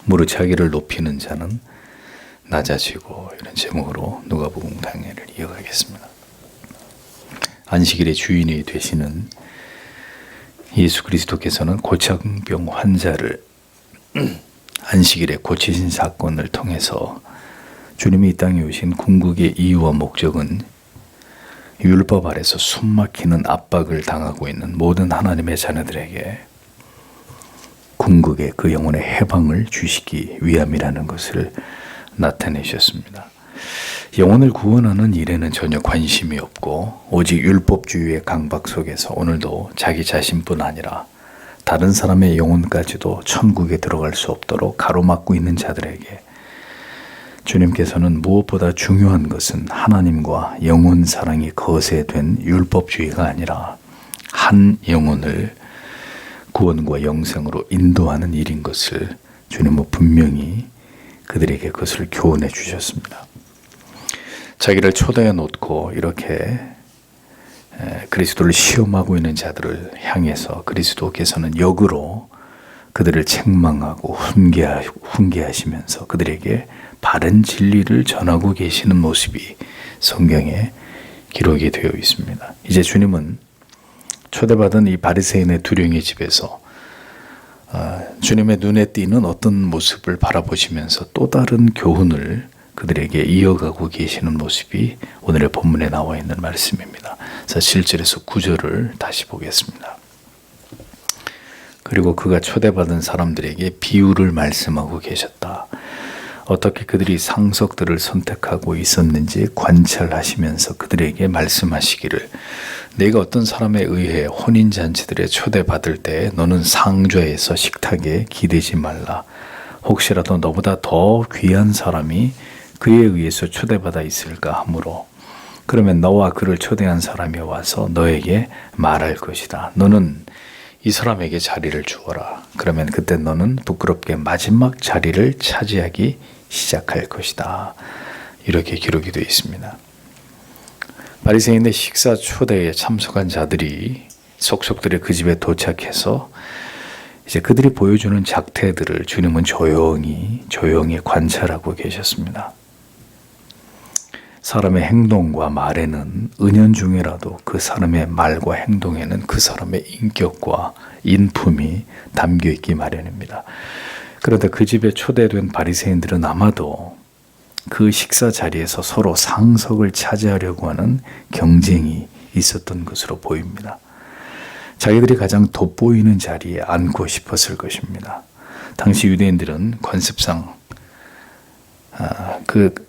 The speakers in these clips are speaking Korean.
무릇 자기를 높이는 자는 낮아지고, 이런 제목으로 누가복음 강해를 이어가겠습니다. 안식일의 주인이 되시는 예수 그리스도께서는 고창병 환자를 안식일에 고치신 사건을 통해서 주님이 이 땅에 오신 궁극의 이유와 목적은 율법 아래서 숨막히는 압박을 당하고 있는 모든 하나님의 자녀들에게 궁극의 그 영혼의 해방을 주시기 위함이라는 것을 나타내셨습니다. 영혼을 구원하는 일에는 전혀 관심이 없고 오직 율법주의의 강박 속에서 오늘도 자기 자신뿐 아니라 다른 사람의 영혼까지도 천국에 들어갈 수 없도록 가로막고 있는 자들에게 주님께서는 무엇보다 중요한 것은 하나님과 영혼 사랑이 거세된 율법주의가 아니라 한 영혼을 구원과 영생으로 인도하는 일인 것을 주님은 분명히 그들에게 그것을 교훈해 주셨습니다. 자기를 초대해 놓고 이렇게 그리스도를 시험하고 있는 자들을 향해서 그리스도께서는 역으로 그들을 책망하고 훈계하시면서 그들에게 바른 진리를 전하고 계시는 모습이 성경에 기록이 되어 있습니다. 이제 주님은 초대받은 이 바리새인의 두령의 집에서 주님의 눈에 띄는 어떤 모습을 바라보시면서 또 다른 교훈을 그들에게 이어가고 계시는 모습이 오늘의 본문에 나와 있는 말씀입니다. 그래서 7절에서 9절을 다시 보겠습니다. 그리고 그가 초대받은 사람들에게 비유를 말씀하고 계셨다. 어떻게 그들이 상석들을 선택하고 있었는지 관찰하시면서 그들에게 말씀하시기를, 내가 어떤 사람에 의해 혼인잔치들에 초대받을 때 너는 상좌에서 식탁에 기대지 말라. 혹시라도 너보다 더 귀한 사람이 그에 의해서 초대받아 있을까 하므로, 그러면 너와 그를 초대한 사람이 와서 너에게 말할 것이다. 너는 이 사람에게 자리를 주어라. 그러면 그때 너는 부끄럽게 마지막 자리를 차지하기 시작할 것이다. 이렇게 기록이 되어 있습니다. 바리새인의 식사 초대에 참석한 자들이 속속들이 그 집에 도착해서 이제 그들이 보여주는 작태들을 주님은 조용히 관찰하고 계셨습니다. 사람의 행동과 말에는 은연중에라도 그 사람의 말과 행동에는 그 사람의 인격과 인품이 담겨 있기 마련입니다. 그런데 그 집에 초대된 바리새인들은 아마도 그 식사 자리에서 서로 상석을 차지하려고 하는 경쟁이 있었던 것으로 보입니다. 자기들이 가장 돋보이는 자리에 앉고 싶었을 것입니다. 당시 유대인들은 관습상 그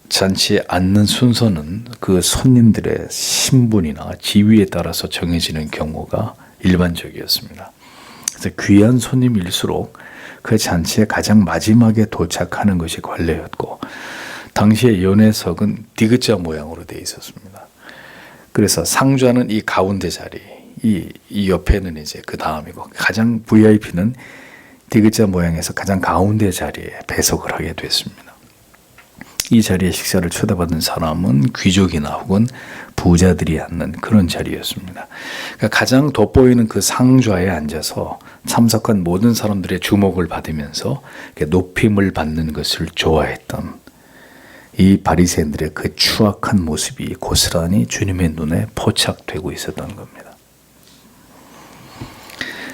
잔치에 앉는 순서는 그 손님들의 신분이나 지위에 따라서 정해지는 경우가 일반적이었습니다. 그래서 귀한 손님일수록 그 잔치에 가장 마지막에 도착하는 것이 관례였고, 당시의 연회석은 디귿자 모양으로 되어 있었습니다. 그래서 상좌는 이 가운데 자리, 이 옆에는 이제 그 다음이고, 가장 VIP는 디귿자 모양에서 가장 가운데 자리에 배석을 하게 됐습니다. 이 자리에 식사를 초대받은 사람은 귀족이나 혹은 부자들이 앉는 그런 자리였습니다. 그러니까 가장 돋보이는 그 상좌에 앉아서 참석한 모든 사람들의 주목을 받으면서 높임을 받는 것을 좋아했던 이 바리새인들의 그 추악한 모습이 고스란히 주님의 눈에 포착되고 있었던 겁니다.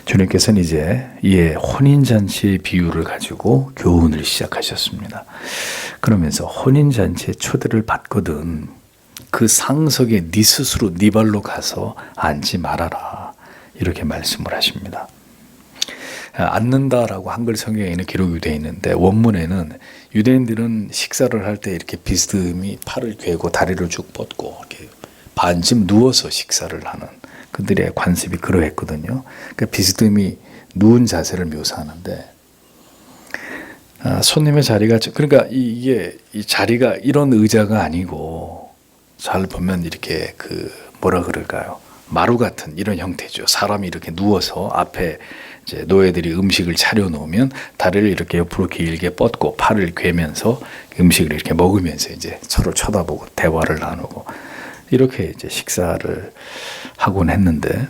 주님께서는 이제 이에 혼인잔치의 비유를 가지고 교훈을 시작하셨습니다. 그러면서 혼인잔치에 초대를 받거든 그 상석에 네 스스로 네 발로 가서 앉지 말아라. 이렇게 말씀을 하십니다. 앉는다라고 한글 성경에는 기록이 되어 있는데 원문에는 유대인들은 식사를 할 때 이렇게 비스듬히 팔을 괴고 다리를 쭉 뻗고 이렇게 반쯤 누워서 식사를 하는 그들의 관습이 그러했거든요. 그러니까 비스듬히 누운 자세를 묘사하는데 손님의 자리가 그러니까 이게 이 자리가 이런 의자가 아니고 잘 보면 이렇게 그 뭐라 그럴까요? 마루 같은 이런 형태죠. 사람이 이렇게 누워서 앞에 이제 노예들이 음식을 차려 놓으면 다리를 이렇게 옆으로 길게 뻗고 팔을 괴면서 음식을 이렇게 먹으면서 이제 서로 쳐다보고 대화를 나누고 이렇게 이제 식사를 하곤 했는데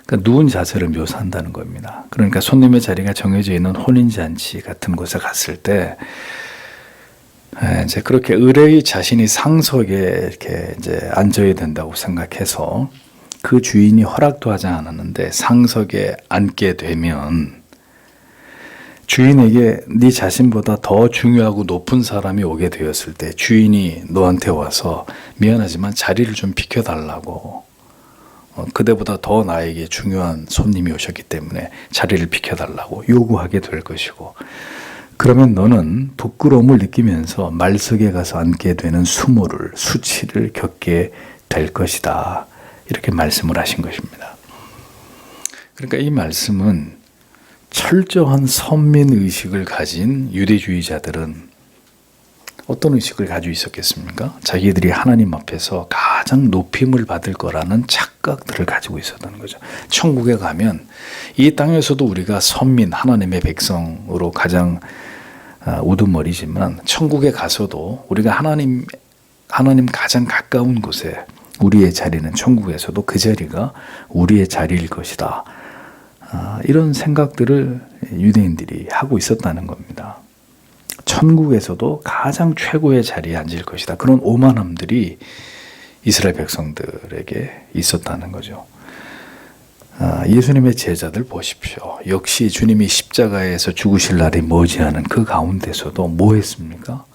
그러니까 누운 자세를 묘사한다는 겁니다. 그러니까 손님의 자리가 정해져 있는 혼인잔치 같은 곳에 갔을 때 이제 그렇게 의뢰의 자신이 상석에 이렇게 이제 앉아야 된다고 생각해서 그 주인이 허락도 하지 않았는데 상석에 앉게 되면 주인에게 네 자신보다 더 중요하고 높은 사람이 오게 되었을 때 주인이 너한테 와서 미안하지만 자리를 좀 비켜달라고, 그대보다 더 나에게 중요한 손님이 오셨기 때문에 자리를 비켜달라고 요구하게 될 것이고, 그러면 너는 부끄러움을 느끼면서 말석에 가서 앉게 되는 수치를 겪게 될 것이다. 이렇게 말씀을 하신 것입니다. 그러니까 이 말씀은 철저한 선민의식을 가진 유대주의자들은 어떤 의식을 가지고 있었겠습니까? 자기들이 하나님 앞에서 가장 높임을 받을 거라는 착각들을 가지고 있었다는 거죠. 천국에 가면 이 땅에서도 우리가 선민, 하나님의 백성으로 가장 우두머리지만 천국에 가서도 우리가 하나님 가장 가까운 곳에 우리의 자리는 천국에서도 그 자리가 우리의 자리일 것이다. 이런 생각들을 유대인들이 하고 있었다는 겁니다. 천국에서도 가장 최고의 자리에 앉을 것이다. 그런 오만함들이 이스라엘 백성들에게 있었다는 거죠. 예수님의 제자들 보십시오. 역시 주님이 십자가에서 죽으실 날이 머지않은 그 가운데서도 뭐 했습니까?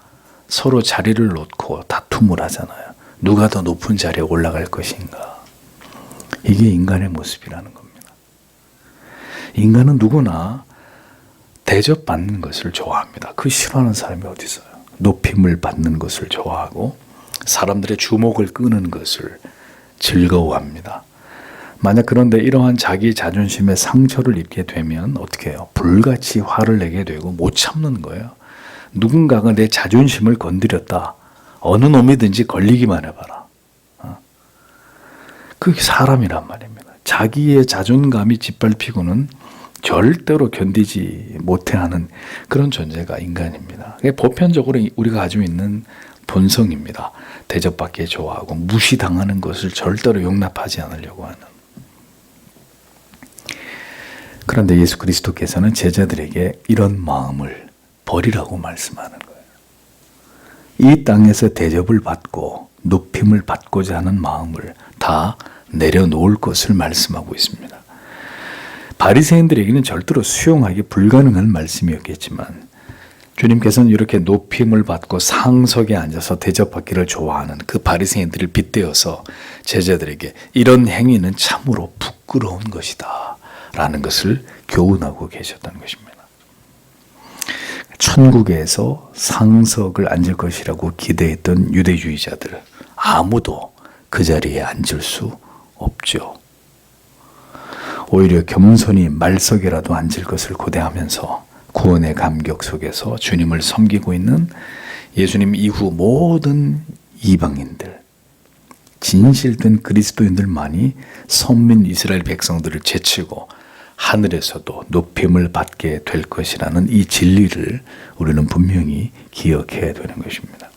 서로 자리를 놓고 다툼을 하잖아요. 누가 더 높은 자리에 올라갈 것인가. 이게 인간의 모습이라는 겁니다. 인간은 누구나 대접받는 것을 좋아합니다. 그 싫어하는 사람이 어디 있어요? 높임을 받는 것을 좋아하고 사람들의 주목을 끄는 것을 즐거워합니다. 만약 그런데 이러한 자기 자존심에 상처를 입게 되면 어떻게 해요? 불같이 화를 내게 되고 못 참는 거예요. 누군가가 내 자존심을 건드렸다. 어느 놈이든지 걸리기만 해봐라. 그게 사람이란 말입니다. 자기의 자존감이 짓밟히고는 절대로 견디지 못해하는 그런 존재가 인간입니다. 보편적으로 우리가 가지고 있는 본성입니다. 대접받기 좋아하고 무시당하는 것을 절대로 용납하지 않으려고 하는. 그런데 예수 그리스도께서는 제자들에게 이런 마음을 버리라고 말씀하는 거예요. 이 땅에서 대접을 받고 높임을 받고자 하는 마음을 다 내려놓을 것을 말씀하고 있습니다. 바리새인들에게는 절대로 수용하기 불가능한 말씀이었겠지만 주님께서는 이렇게 높임을 받고 상석에 앉아서 대접받기를 좋아하는 그 바리새인들을 빗대어서 제자들에게 이런 행위는 참으로 부끄러운 것이다 라는 것을 교훈하고 계셨다는 것입니다. 천국에서 상석을 앉을 것이라고 기대했던 유대주의자들 아무도 그 자리에 앉을 수 없죠. 오히려 겸손히 말석에라도 앉을 것을 고대하면서 구원의 감격 속에서 주님을 섬기고 있는 예수님 이후 모든 이방인들, 진실된 그리스도인들만이 선민 이스라엘 백성들을 제치고 하늘에서도 높임을 받게 될 것이라는 이 진리를 우리는 분명히 기억해야 되는 것입니다.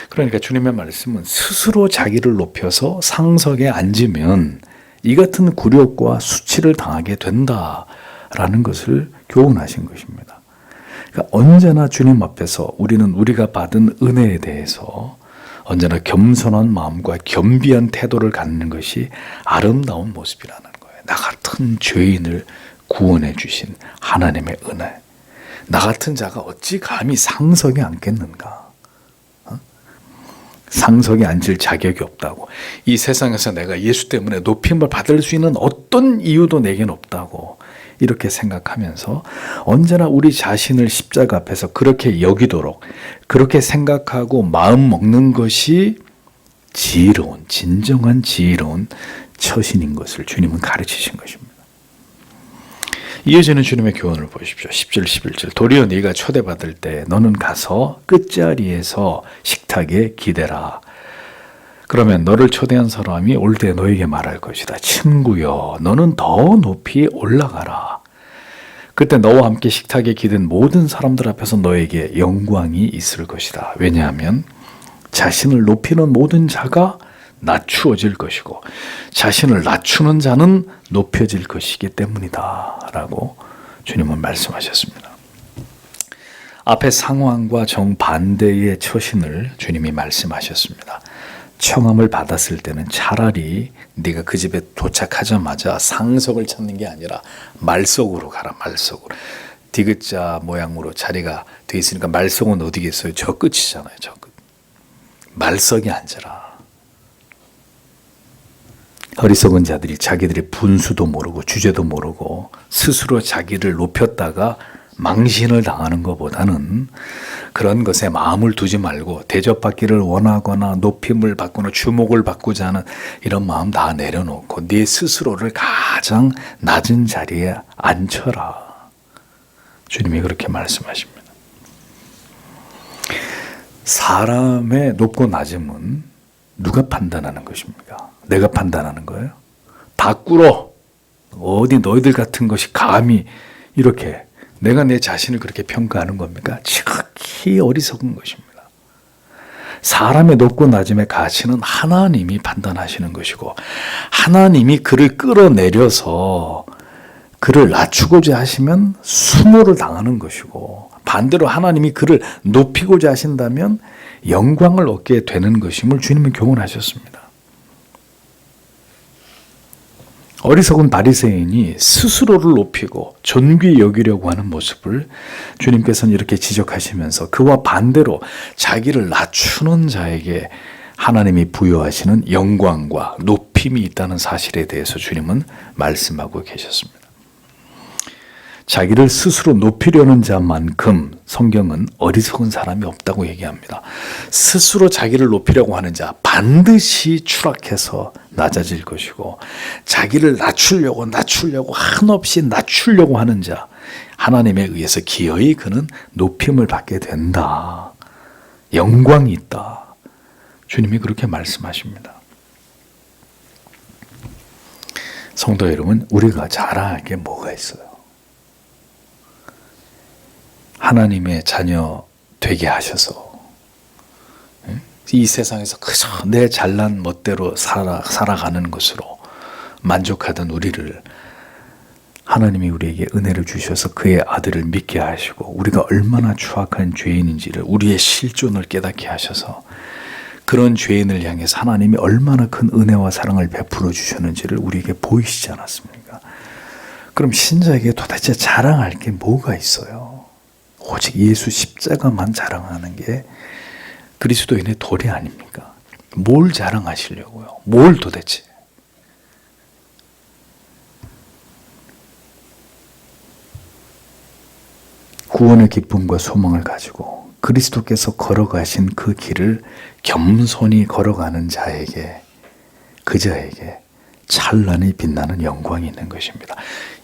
그러니까 주님의 말씀은 스스로 자기를 높여서 상석에 앉으면 이 같은 굴욕과 수치를 당하게 된다라는 것을 교훈하신 것입니다. 그러니까 언제나 주님 앞에서 우리는 우리가 받은 은혜에 대해서 언제나 겸손한 마음과 겸비한 태도를 갖는 것이 아름다운 모습이라는 거예요. 나 같은 죄인을 구원해 주신 하나님의 은혜. 나 같은 자가 어찌 감히 상석에 앉겠는가? 상석에 앉을 자격이 없다고. 이 세상에서 내가 예수 때문에 높임을 받을 수 있는 어떤 이유도 내겐 없다고 이렇게 생각하면서 언제나 우리 자신을 십자가 앞에서 그렇게 여기도록 그렇게 생각하고 마음 먹는 것이 지혜로운, 진정한 지혜로운 처신인 것을 주님은 가르치신 것입니다. 이어지는 주님의 교훈을 보십시오. 10절 11절 도리어 네가 초대받을 때 너는 가서 끝자리에서 식탁에 기대라. 그러면 너를 초대한 사람이 올 때 너에게 말할 것이다. 친구여 너는 더 높이 올라가라. 그때 너와 함께 식탁에 기댄 모든 사람들 앞에서 너에게 영광이 있을 것이다. 왜냐하면 자신을 높이는 모든 자가 낮추어질 것이고 자신을 낮추는 자는 높여질 것이기 때문이다 라고 주님은 말씀하셨습니다. 앞에 상황과 정반대의 처신을 주님이 말씀하셨습니다. 청함을 받았을 때는 차라리 네가 그 집에 도착하자마자 상석을 찾는 게 아니라 말석으로 가라. 말석으로. 디귿자 모양으로 자리가 돼 있으니까 말석은 어디겠어요? 저 끝이잖아요. 저 끝. 말석에 앉아라. 어리석은 자들이 자기들의 분수도 모르고 주제도 모르고 스스로 자기를 높였다가 망신을 당하는 것보다는 그런 것에 마음을 두지 말고 대접받기를 원하거나 높임을 받거나 주목을 받고자 하는 이런 마음 다 내려놓고 네 스스로를 가장 낮은 자리에 앉혀라. 주님이 그렇게 말씀하십니다. 사람의 높고 낮음은 누가 판단하는 것입니까? 내가 판단하는 거예요? 다 꿇어. 어디 너희들 같은 것이 감히 이렇게 내가 내 자신을 그렇게 평가하는 겁니까? 지극히 어리석은 것입니다. 사람의 높고 낮음의 가치는 하나님이 판단하시는 것이고 하나님이 그를 끌어내려서 그를 낮추고자 하시면 수모를 당하는 것이고 반대로 하나님이 그를 높이고자 하신다면 영광을 얻게 되는 것임을 주님은 교훈하셨습니다. 어리석은 바리새인이 스스로를 높이고 존귀 여기려고 하는 모습을 주님께서는 이렇게 지적하시면서 그와 반대로 자기를 낮추는 자에게 하나님이 부여하시는 영광과 높임이 있다는 사실에 대해서 주님은 말씀하고 계셨습니다. 자기를 스스로 높이려는 자만큼 성경은 어리석은 사람이 없다고 얘기합니다. 스스로 자기를 높이려고 하는 자 반드시 추락해서 낮아질 것이고 자기를 낮추려고 한없이 낮추려고 하는 자 하나님에 의해서 기어이 그는 높임을 받게 된다. 영광이 있다. 주님이 그렇게 말씀하십니다. 성도 여러분, 우리가 자랑할 게 뭐가 있어요? 하나님의 자녀 되게 하셔서 이 세상에서 그저 내 잘난 멋대로 살아가는 것으로 만족하던 우리를 하나님이 우리에게 은혜를 주셔서 그의 아들을 믿게 하시고 우리가 얼마나 추악한 죄인인지를 우리의 실존을 깨닫게 하셔서 그런 죄인을 향해서 하나님이 얼마나 큰 은혜와 사랑을 베풀어 주셨는지를 우리에게 보이시지 않았습니까? 그럼 신자에게 도대체 자랑할 게 뭐가 있어요? 오직 예수 십자가만 자랑하는 게 그리스도인의 도리 아닙니까? 뭘 자랑하시려고요? 뭘 도대체? 구원의 기쁨과 소망을 가지고 그리스도께서 걸어가신 그 길을 겸손히 걸어가는 자에게 그자에게 찬란히 빛나는 영광이 있는 것입니다.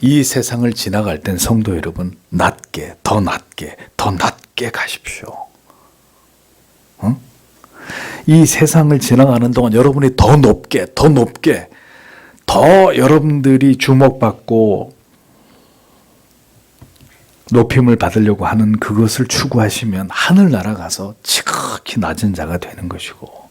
이 세상을 지나갈 땐 성도 여러분 낮게 더 낮게 가십시오. 이 세상을 지나가는 동안 여러분이 더 높게 더 여러분들이 주목받고 높임을 받으려고 하는 그것을 추구하시면 하늘나라 가서 지극히 낮은 자가 되는 것이고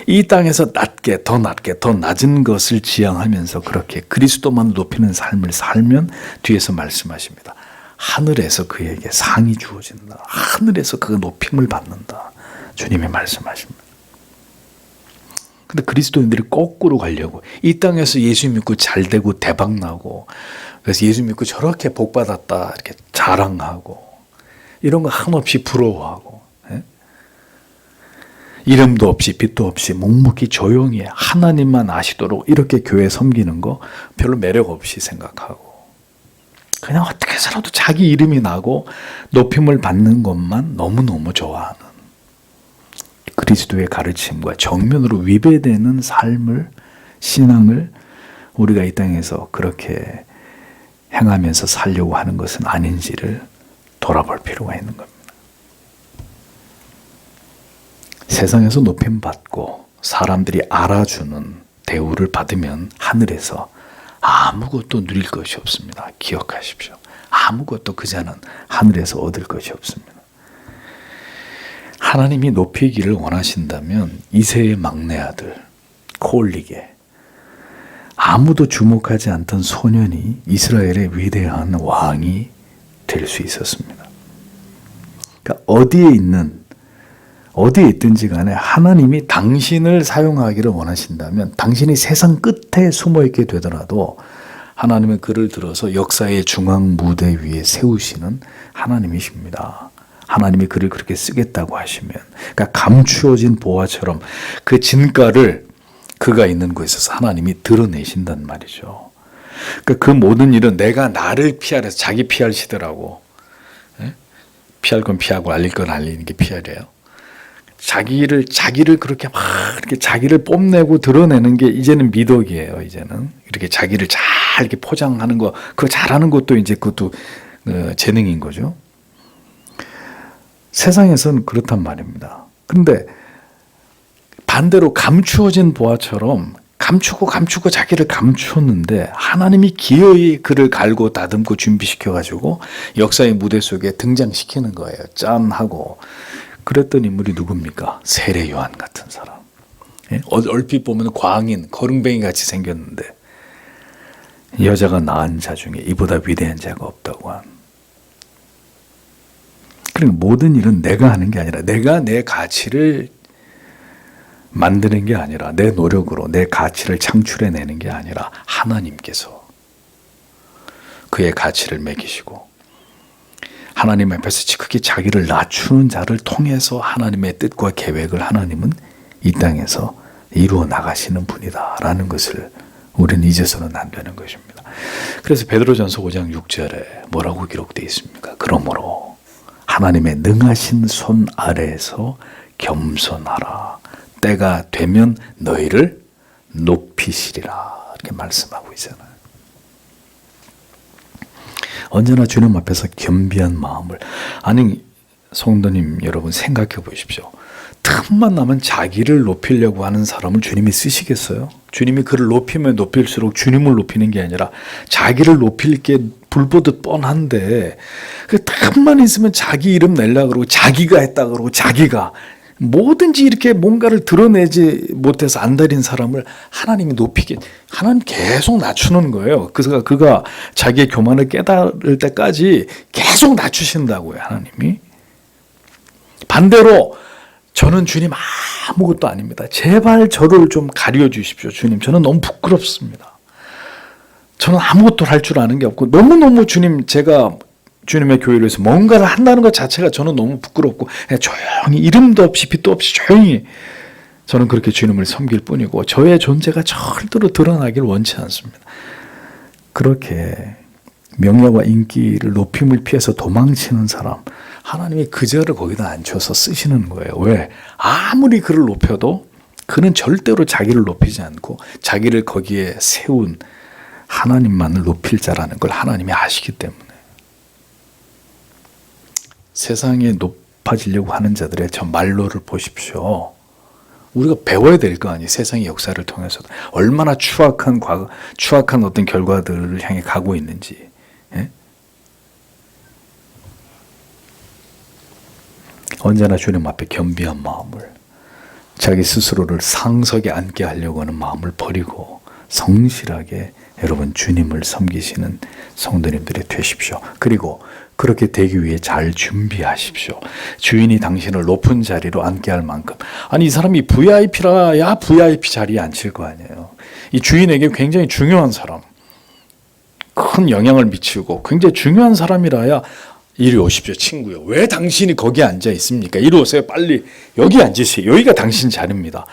이 땅에서 낮게 더 낮은 것을 지향하면서 그렇게 그리스도만 높이는 삶을 살면 뒤에서 말씀하십니다. 하늘에서 그에게 상이 주어진다. 하늘에서 그가 높임을 받는다. 주님이 말씀하십니다. 근데 그리스도인들이 거꾸로 가려고 이 땅에서 예수 믿고 잘 되고 대박 나고 그래서 예수 믿고 저렇게 복 받았다 이렇게 자랑하고 이런 거 한없이 부러워하고 이름도 없이 빛도 없이 묵묵히 조용히 하나님만 아시도록 이렇게 교회 섬기는 거 별로 매력 없이 생각하고 그냥 어떻게 살아도 자기 이름이 나고 높임을 받는 것만 너무너무 좋아하는 그리스도의 가르침과 정면으로 위배되는 삶을 신앙을 우리가 이 땅에서 그렇게 행하면서 살려고 하는 것은 아닌지를 돌아볼 필요가 있는 겁니다. 세상에서 높임받고 사람들이 알아주는 대우를 받으면 하늘에서 아무것도 누릴 것이 없습니다. 기억하십시오. 아무것도 그자는 하늘에서 얻을 것이 없습니다. 하나님이 높이기를 원하신다면 이새의 막내 아들 탁 어울리게 아무도 주목하지 않던 소년이 이스라엘의 위대한 왕이 될 수 있었습니다. 그러니까 어디에 있든지 간에 하나님이 당신을 사용하기를 원하신다면 당신이 세상 끝에 숨어 있게 되더라도 하나님은 그를 들어서 역사의 중앙 무대 위에 세우시는 하나님이십니다. 하나님이 그를 그렇게 쓰겠다고 하시면, 그러니까 감추어진 보화처럼 그 진가를 그가 있는 곳에서 하나님이 드러내신단 말이죠. 그러니까 그 모든 일은 내가 나를 피하래서 자기 PR 시더라고. 피할 건 피하고 알릴 건 알리는 게 PR이에요. 자기를 그렇게 막 이렇게 자기를 뽐내고 드러내는 게 이제는 미덕이에요. 이제는 이렇게 자기를 잘 이렇게 포장하는 거, 그거 잘하는 것도 이제 그것도 재능인 거죠. 세상에서는 그렇단 말입니다. 근데 반대로 감추어진 보화처럼 감추고 자기를 감추었는데 하나님이 기어이 그를 갈고 다듬고 준비시켜가지고 역사의 무대 속에 등장시키는 거예요. 짠 하고. 그랬던 인물이 누굽니까? 세례 요한 같은 사람. 얼핏 보면 광인, 거릉뱅이 같이 생겼는데 여자가 낳은 자 중에 이보다 위대한 자가 없다고 한. 그러니까 모든 일은 내가 하는 게 아니라 내가 내 가치를 만드는 게 아니라 내 노력으로 내 가치를 창출해내는 게 아니라 하나님께서 그의 가치를 매기시고 하나님 앞에서 지극히 자기를 낮추는 자를 통해서 하나님의 뜻과 계획을 하나님은 이 땅에서 이루어 나가시는 분이다라는 것을 우리는 잊어서는 안 되는 것입니다. 그래서 베드로전서 5장 6절에 뭐라고 기록되어 있습니까? 그러므로 하나님의 능하신 손 아래에서 겸손하라. 때가 되면 너희를 높이시리라. 이렇게 말씀하고 있잖아요. 언제나 주님 앞에서 겸비한 마음을. 아니 성도님 여러분 생각해 보십시오. 틈만 나면 자기를 높이려고 하는 사람을 주님이 쓰시겠어요? 주님이 그를 높이면 높일수록 주님을 높이는 게 아니라 자기를 높일 게 불보듯 뻔한데 그 틈만 있으면 자기 이름 내려고 그러고 자기가 했다 그러고 자기가 뭐든지 이렇게 뭔가를 드러내지 못해서 안달인 사람을 하나님이 높이게, 하나님 계속 낮추는 거예요. 그래서 그가 자기의 교만을 깨달을 때까지 계속 낮추신다고요, 하나님이. 반대로 저는 주님 아무것도 아닙니다. 제발 저를 좀 가려 주십시오, 주님. 저는 너무 부끄럽습니다. 저는 아무것도 할 줄 아는 게 없고 너무너무 주님, 제가 주님의 교회를 위해서 뭔가를 한다는 것 자체가 저는 너무 부끄럽고 그냥 조용히 이름도 없이 빛도 없이 조용히 저는 그렇게 주님을 섬길 뿐이고 저의 존재가 절대로 드러나길 원치 않습니다. 그렇게 명예와 인기를 높임을 피해서 도망치는 사람, 하나님이 그 자를 거기다 앉혀서 쓰시는 거예요. 왜? 아무리 그를 높여도 그는 절대로 자기를 높이지 않고 자기를 거기에 세운 하나님만을 높일 자라는 걸 하나님이 아시기 때문에. 세상에 높아지려고 하는 자들의 저 말로를 보십시오. 우리가 배워야 될 거 아니에요. 세상의 역사를 통해서도 얼마나 추악한 어떤 결과들을 향해 가고 있는지. 예? 언제나 주님 앞에 겸비한 마음을, 자기 스스로를 상석에 앉게 하려고 하는 마음을 버리고 성실하게 여러분 주님을 섬기시는 성도님들이 되십시오. 그리고 그렇게 되기 위해 잘 준비하십시오. 주인이 당신을 높은 자리로 앉게 할 만큼. 아니 이 사람이 VIP라야 VIP 자리에 앉힐 거 아니에요. 이 주인에게 굉장히 중요한 사람, 큰 영향을 미치고 굉장히 중요한 사람이라야 이리 오십시오 친구요. 왜 당신이 거기에 앉아 있습니까? 이리 오세요. 빨리 여기 앉으세요. 여기가 당신 자리입니다.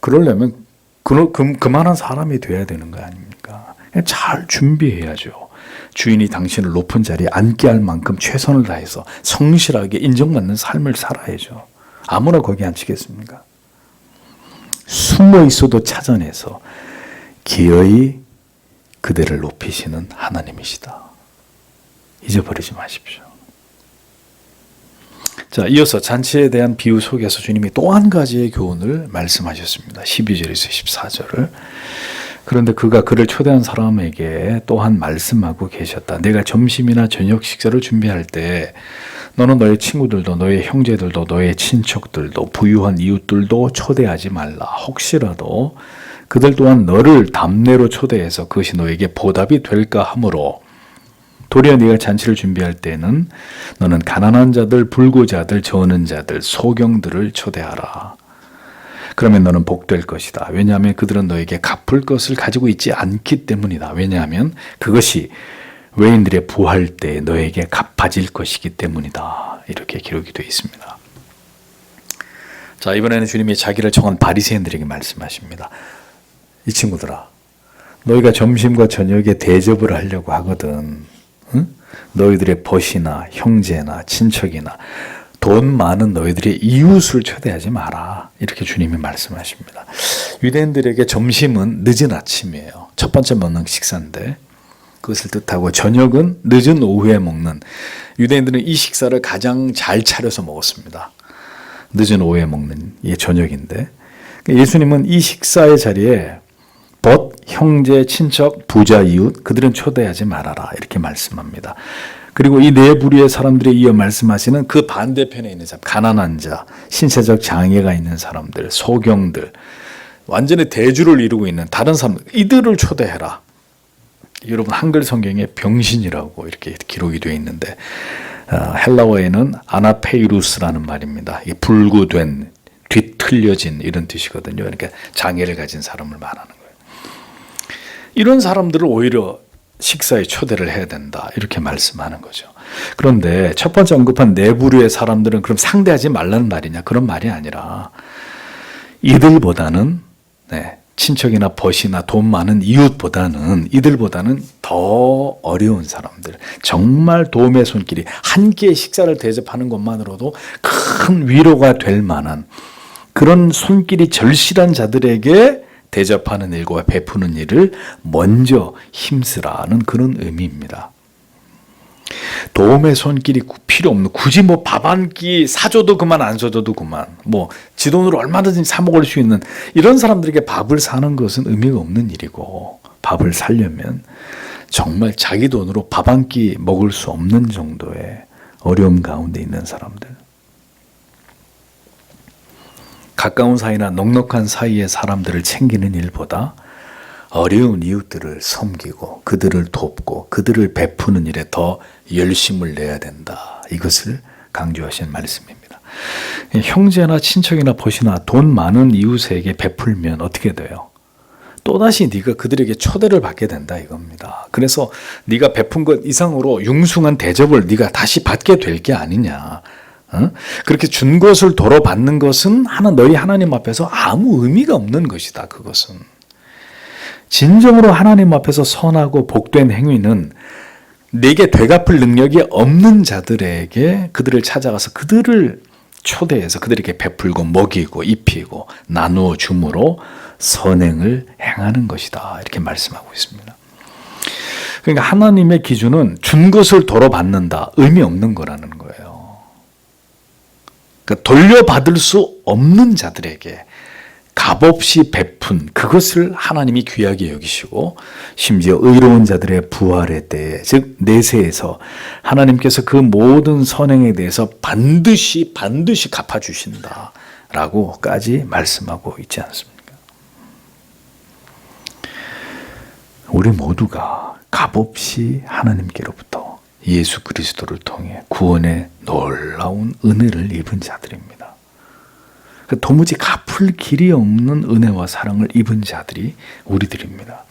그러려면 그만한 사람이 돼야 되는 거 아닙니까? 잘 준비해야죠. 주인이 당신을 높은 자리에 앉게 할 만큼 최선을 다해서 성실하게 인정받는 삶을 살아야죠. 아무나 거기 앉히겠습니까? 숨어 있어도 찾아내서 기어이 그대를 높이시는 하나님이시다. 잊어버리지 마십시오. 자, 이어서 잔치에 대한 비유 속에서 주님이 또 한 가지의 교훈을 말씀하셨습니다. 12절에서 14절을. 그런데 그가 그를 초대한 사람에게 또한 말씀하고 계셨다. 내가 점심이나 저녁 식사를 준비할 때 너는 너의 친구들도 너의 형제들도 너의 친척들도 부유한 이웃들도 초대하지 말라. 혹시라도 그들 또한 너를 담내로 초대해서 그것이 너에게 보답이 될까 하므로 도리어 네가 잔치를 준비할 때는 너는 가난한 자들, 불구자들, 저는 자들, 소경들을 초대하라. 그러면 너는 복될 것이다. 왜냐하면 그들은 너에게 갚을 것을 가지고 있지 않기 때문이다. 왜냐하면 그것이 외인들의 부할 때 너에게 갚아질 것이기 때문이다. 이렇게 기록이 되어 있습니다. 자, 이번에는 주님이 자기를 청한 바리새인들에게 말씀하십니다. 이 친구들아, 너희가 점심과 저녁에 대접을 하려고 하거든. 응? 너희들의 벗이나 형제나 친척이나 돈 많은 너희들의 이웃을 초대하지 마라. 이렇게 주님이 말씀하십니다. 유대인들에게 점심은 늦은 아침이에요. 첫 번째 먹는 식사인데 그것을 뜻하고 저녁은 늦은 오후에 먹는, 유대인들은 이 식사를 가장 잘 차려서 먹었습니다. 늦은 오후에 먹는 이 저녁인데 예수님은 이 식사의 자리에 벗, 형제, 친척, 부자, 이웃 그들은 초대하지 말아라 이렇게 말씀합니다. 그리고 이 네 부류의 사람들에 이어 말씀하시는 그 반대편에 있는 사람, 가난한 자, 신체적 장애가 있는 사람들, 소경들, 완전히 대주를 이루고 있는 다른 사람들, 이들을 초대해라. 여러분 한글 성경에 병신이라고 이렇게 기록이 되어 있는데 헬라어에는 아나페이루스라는 말입니다. 이게 불구된, 뒤틀려진 이런 뜻이거든요. 그러니까 장애를 가진 사람을 말하는 거예요. 이런 사람들을 오히려 식사에 초대를 해야 된다 이렇게 말씀하는 거죠. 그런데 첫 번째 언급한 네 부류의 사람들은 그럼 상대하지 말라는 말이냐? 그런 말이 아니라 이들보다는 친척이나 벗이나 돈 많은 이웃보다는 이들보다는 더 어려운 사람들, 정말 도움의 손길이 한 끼의 식사를 대접하는 것만으로도 큰 위로가 될 만한 그런 손길이 절실한 자들에게 대접하는 일과 베푸는 일을 먼저 힘쓰라는 그런 의미입니다. 도움의 손길이 필요 없는, 굳이 뭐 밥 한 끼 사줘도 그만 안 사줘도 그만, 뭐 지 돈으로 얼마든지 사 먹을 수 있는 이런 사람들에게 밥을 사는 것은 의미가 없는 일이고, 밥을 사려면 정말 자기 돈으로 밥 한 끼 먹을 수 없는 정도의 어려움 가운데 있는 사람들, 가까운 사이나 넉넉한 사이의 사람들을 챙기는 일보다 어려운 이웃들을 섬기고 그들을 돕고 그들을 베푸는 일에 더 열심을 내야 된다. 이것을 강조하신 말씀입니다. 형제나 친척이나 벗이나 돈 많은 이웃에게 베풀면 어떻게 돼요? 또다시 네가 그들에게 초대를 받게 된다 이겁니다. 그래서 네가 베푼 것 이상으로 융숭한 대접을 네가 다시 받게 될 게 아니냐. 그렇게 준 것을 돌아받는 것은 너희 하나님 앞에서 아무 의미가 없는 것이다. 그것은 진정으로 하나님 앞에서 선하고 복된 행위는 내게 되갚을 능력이 없는 자들에게 그들을 찾아가서 그들을 초대해서 그들에게 베풀고 먹이고 입히고 나누어 줌으로 선행을 행하는 것이다. 이렇게 말씀하고 있습니다. 그러니까 하나님의 기준은 준 것을 돌아받는다. 의미 없는 거라는 거예요. 그러니까 돌려받을 수 없는 자들에게 값없이 베푼 그것을 하나님이 귀하게 여기시고, 심지어 의로운 자들의 부활의 때에, 즉 내세에서 하나님께서 그 모든 선행에 대해서 반드시 갚아주신다라고까지 말씀하고 있지 않습니까? 우리 모두가 값없이 하나님께로부터 예수 그리스도를 통해 구원의 놀라운 은혜를 입은 자들입니다. 도무지 갚을 길이 없는 은혜와 사랑을 입은 자들이 우리들입니다.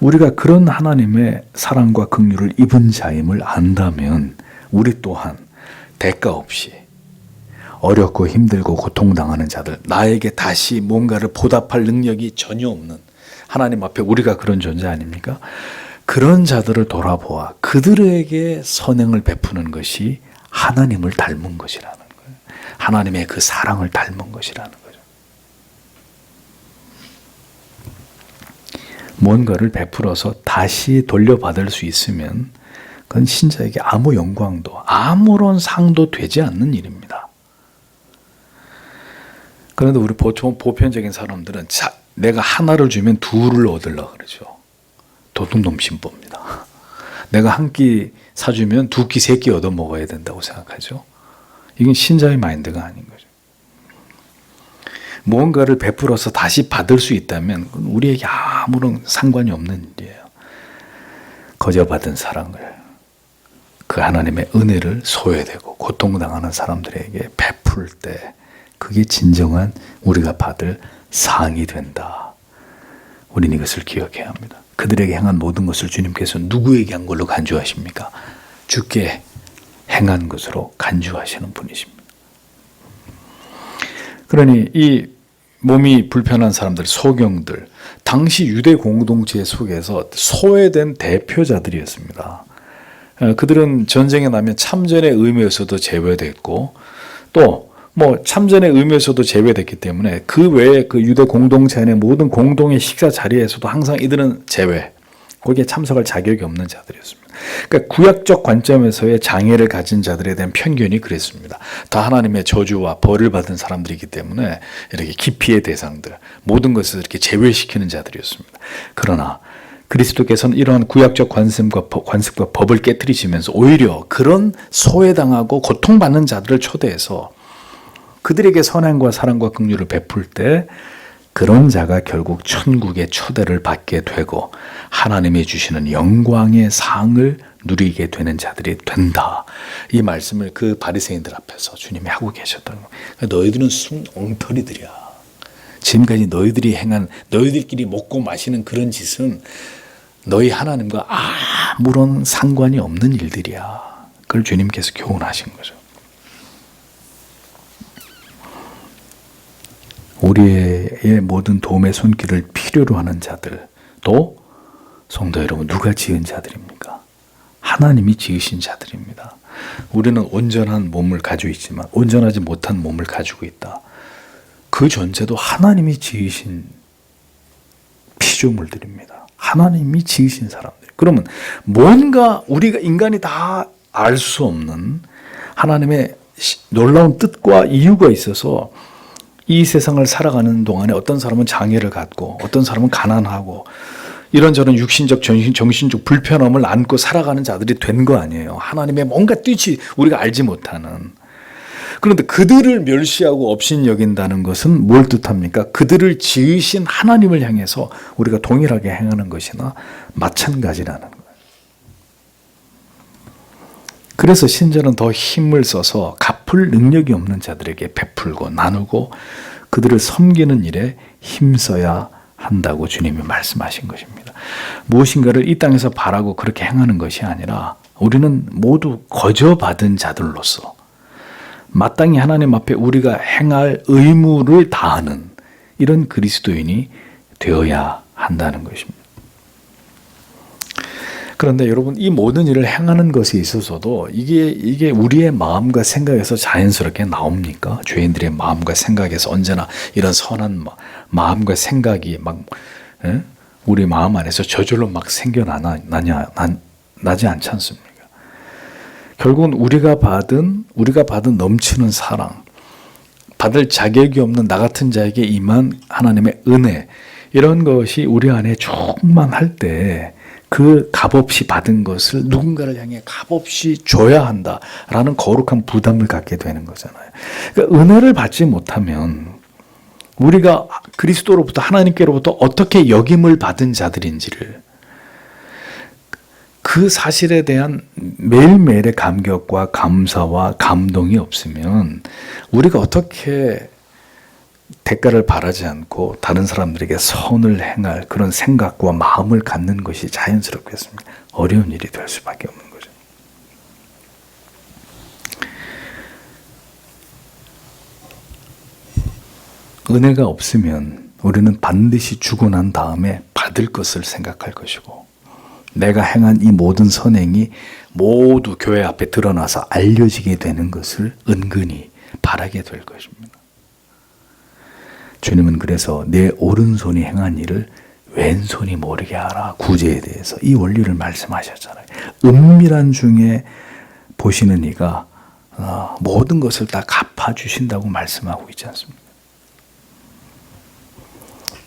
우리가 그런 하나님의 사랑과 긍휼을 입은 자임을 안다면 우리 또한 대가 없이 어렵고 힘들고 고통당하는 자들, 나에게 다시 뭔가를 보답할 능력이 전혀 없는 하나님 앞에 우리가 그런 존재 아닙니까? 그런 자들을 돌아보아 그들에게 선행을 베푸는 것이 하나님을 닮은 것이라는 거예요. 하나님의 그 사랑을 닮은 것이라는 거죠. 뭔가를 베풀어서 다시 돌려받을 수 있으면 그건 신자에게 아무 영광도 아무런 상도 되지 않는 일입니다. 그런데 우리 보편적인 사람들은 내가 하나를 주면 둘을 얻으려고 그러죠. 도둑놈 신법입니다. 내가 한 끼 사주면 두 끼, 세 끼 얻어 먹어야 된다고 생각하죠. 이건 신자의 마인드가 아닌 거죠. 무언가를 베풀어서 다시 받을 수 있다면 우리에게 아무런 상관이 없는 일이에요. 거저받은 사랑을, 그 하나님의 은혜를 소외되고 고통당하는 사람들에게 베풀 때 그게 진정한 우리가 받을 상이 된다. 우리는 이것을 기억해야 합니다. 그들에게 행한 모든 것을 주님께서 누구에게 한 걸로 간주하십니까? 주께 행한 것으로 간주하시는 분이십니다. 그러니 이 몸이 불편한 사람들, 소경들, 당시 유대 공동체 속에서 소외된 대표자들이었습니다. 그들은 전쟁에 나면 참전의 의무에서도 제외됐고 또 참전의 의무에서도 제외됐기 때문에 그 외에 그 유대 공동체 안의 모든 공동의 식사 자리에서도 항상 이들은 제외, 거기에 참석할 자격이 없는 자들이었습니다. 그러니까 구약적 관점에서의 장애를 가진 자들에 대한 편견이 그랬습니다. 다 하나님의 저주와 벌을 받은 사람들이기 때문에 이렇게 기피의 대상들, 모든 것을 이렇게 제외시키는 자들이었습니다. 그러나 그리스도께서는 이러한 구약적 관습과 법을 깨뜨리시면서 오히려 그런 소외당하고 고통받는 자들을 초대해서 그들에게 선행과 사랑과 긍휼을 베풀 때 그런 자가 결국 천국의 초대를 받게 되고 하나님이 주시는 영광의 상을 누리게 되는 자들이 된다. 이 말씀을 그 바리새인들 앞에서 주님이 하고 계셨던 거예요. 너희들은 순 엉터리들이야. 지금까지 너희들이 행한, 너희들끼리 먹고 마시는 그런 짓은 너희 하나님과 아무런 상관이 없는 일들이야. 그걸 주님께서 교훈하신 거죠. 우리의 모든 도움의 손길을 필요로 하는 자들, 또 성도 여러분, 누가 지은 자들입니까? 하나님이 지으신 자들입니다. 우리는 온전한 몸을 가지고 있지만 온전하지 못한 몸을 가지고 있다. 그 존재도 하나님이 지으신 피조물들입니다. 하나님이 지으신 사람들. 그러면 뭔가 우리가 인간이 다 알 수 없는 하나님의 놀라운 뜻과 이유가 있어서 이 세상을 살아가는 동안에 어떤 사람은 장애를 갖고 어떤 사람은 가난하고 이런저런 육신적, 정신적 불편함을 안고 살아가는 자들이 된 거 아니에요. 하나님의 뭔가 뜻이 우리가 알지 못하는. 그런데 그들을 멸시하고 업신여긴다는 것은 뭘 뜻합니까? 그들을 지으신 하나님을 향해서 우리가 동일하게 행하는 것이나 마찬가지라는 거예요. 그래서 신자는 더 힘을 써서 갚을 능력이 없는 자들에게 베풀고 나누고 그들을 섬기는 일에 힘써야 한다고 주님이 말씀하신 것입니다. 무엇인가를 이 땅에서 바라고 그렇게 행하는 것이 아니라 우리는 모두 거저받은 자들로서 마땅히 하나님 앞에 우리가 행할 의무를 다하는 이런 그리스도인이 되어야 한다는 것입니다. 그런데 여러분, 이 모든 일을 행하는 것에 있어서도 이게 우리의 마음과 생각에서 자연스럽게 나옵니까? 죄인들의 마음과 생각에서 언제나 이런 선한 마음과 생각이 우리 마음 안에서 저절로 막 나지 않지 않습니까? 결국은 우리가 받은 넘치는 사랑, 받을 자격이 없는 나 같은 자에게 임한 하나님의 은혜, 이런 것이 우리 안에 충만할 때 그 값없이 받은 것을 누군가를 향해 값없이 줘야 한다라는 거룩한 부담을 갖게 되는 거잖아요. 그러니까 은혜를 받지 못하면 우리가 그리스도로부터, 하나님께로부터 어떻게 역임을 받은 자들인지를, 그 사실에 대한 매일매일의 감격과 감사와 감동이 없으면 우리가 어떻게 대가를 바라지 않고 다른 사람들에게 선을 행할 그런 생각과 마음을 갖는 것이 자연스럽겠습니까? 어려운 일이 될 수밖에 없는 거죠. 은혜가 없으면 우리는 반드시 죽고 난 다음에 받을 것을 생각할 것이고, 내가 행한 이 모든 선행이 모두 교회 앞에 드러나서 알려지게 되는 것을 은근히 바라게 될 것입니다. 주님은 그래서 내 오른손이 행한 일을 왼손이 모르게 하라, 구제에 대해서 이 원리를 말씀하셨잖아요. 은밀한 중에 보시는 이가 모든 것을 다 갚아주신다고 말씀하고 있지 않습니까?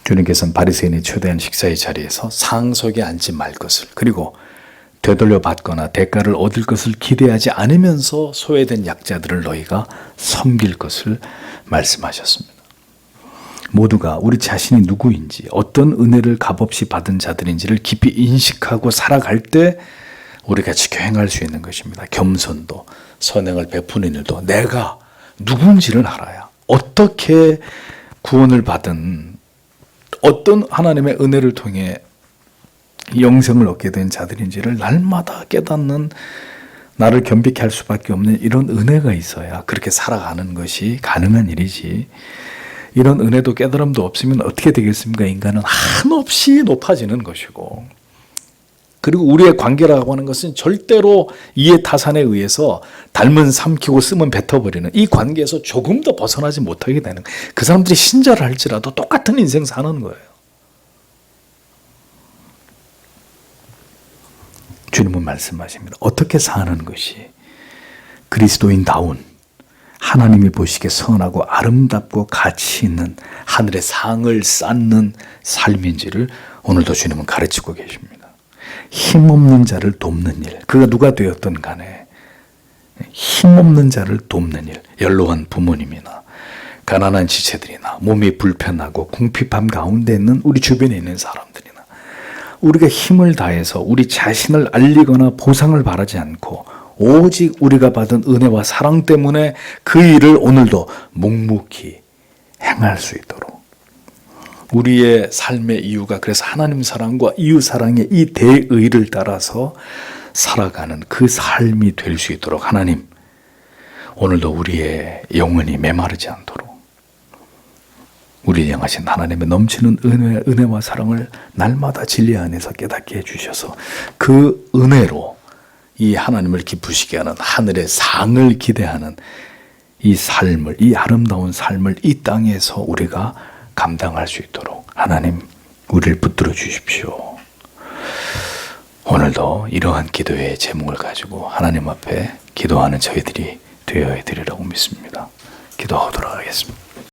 주님께서는 바리새인이 초대한 식사의 자리에서 상석에 앉지 말 것을, 그리고 되돌려 받거나 대가를 얻을 것을 기대하지 않으면서 소외된 약자들을 너희가 섬길 것을 말씀하셨습니다. 모두가 우리 자신이 누구인지 어떤 은혜를 값없이 받은 자들인지를 깊이 인식하고 살아갈 때 우리가 같이 행할 수 있는 것입니다. 겸손도 선행을 베푸는 일도 내가 누군지를 알아야 어떻게 구원을 받은 어떤 하나님의 은혜를 통해 영생을 얻게 된 자들인지를 날마다 깨닫는 나를 겸비케 할 수밖에 없는 이런 은혜가 있어야 그렇게 살아가는 것이 가능한 일이지. 이런 은혜도 깨달음도 없으면 어떻게 되겠습니까? 인간은 한없이 높아지는 것이고, 그리고 우리의 관계라고 하는 것은 절대로 이해 타산에 의해서 닮은 삼키고 쓰면 뱉어버리는 이 관계에서 조금 더 벗어나지 못하게 되는, 그 사람들이 신자를 할지라도 똑같은 인생 사는 거예요. 주님은 말씀하십니다. 어떻게 사는 것이 그리스도인다운 하나님이 보시기에 선하고 아름답고 가치 있는 하늘의 상을 쌓는 삶인지를 오늘도 주님은 가르치고 계십니다. 힘없는 자를 돕는 일, 그가 누가 되었든 간에 힘없는 자를 돕는 일, 연로한 부모님이나 가난한 지체들이나 몸이 불편하고 궁핍함 가운데 있는 우리 주변에 있는 사람들이나 우리가 힘을 다해서 우리 자신을 알리거나 보상을 바라지 않고 오직 우리가 받은 은혜와 사랑 때문에 그 일을 오늘도 묵묵히 행할 수 있도록 우리의 삶의 이유가 그래서 하나님 사랑과 이웃 사랑의 이 대의를 따라서 살아가는 그 삶이 될 수 있도록 하나님 오늘도 우리의 영혼이 메마르지 않도록 우리 향하신 하나님의 넘치는 은혜와 사랑을 날마다 진리 안에서 깨닫게 해주셔서 그 은혜로 이 하나님을 기쁘시게 하는 하늘의 상을 기대하는 이 삶을, 이 아름다운 삶을 이 땅에서 우리가 감당할 수 있도록 하나님 우리를 붙들어 주십시오. 오늘도 이러한 기도의 제목을 가지고 하나님 앞에 기도하는 저희들이 되어야 되리라고 믿습니다. 기도하도록 하겠습니다.